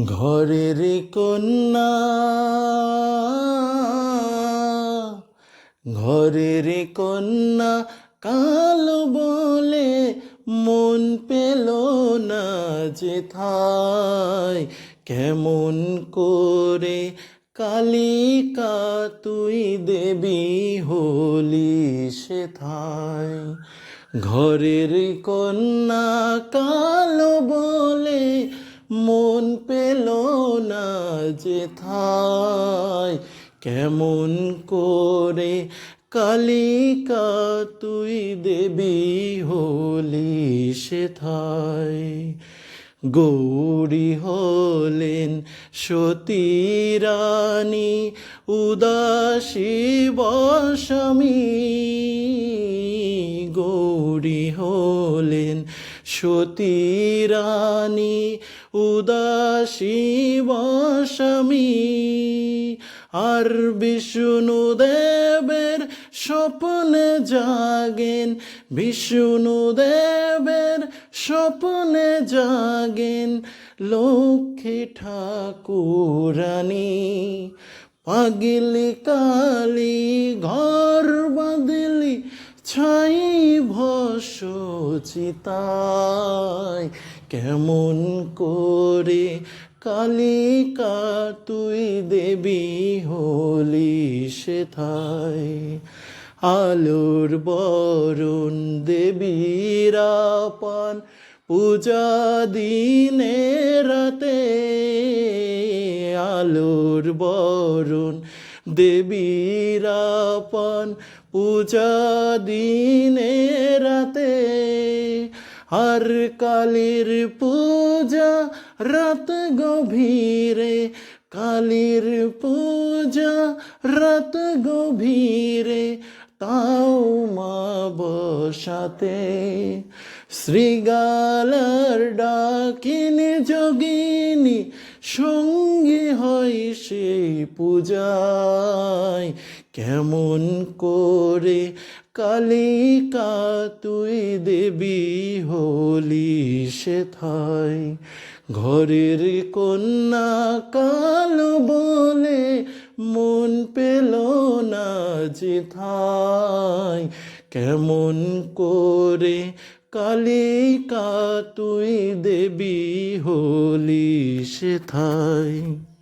ঘরের কন্যা, ঘরের কন্যা কালো বলে মন পেল না যেথায়। কেমন করে কালিকা তুই দেবী হলি সেথায়। ঘরের কন্যা কালো বলে মন পেল না যেথায়। কেমন করে কালিকা তুই দেবী হলি সেথায়। গৌরী হলেন সতী রানী, উদাসী বশমী। গৌরী হলেন সতী রানী, উদাসী বশমী। আর বিষ্ণুদেবের স্বপ্নে জাগেন, বিষ্ণুদেবের স্বপ্নে জাগেন লক্ষ্মী ঠাকুরানী। পাগলি কালী ঘর বাঁধলি ছাই ভস্য চিতায়। কেমন করে কালিকা তুই দেবী হলি সেথায়। আলোর বরণ দেবীর পান, পূজা দিনে রাতে। আলোর বরণ দেবীর পান, পূজা দিনে রাতে। আর কালীর পূজা রাত গভীরে, কালীর পূজা রাত গভীরে, তাও মা বসাতে। শ্রীগালার ডাকিনী যোগিনী সঙ্গী হয় সেই পূজায়। কেমন করে কালিকা তুই দেবী হলি সেথায়। ঘরের কন্যা কালো বলে মন পেল না যেথায়। কেমন করে কালিকা তুই দেবী হলি সেথায়।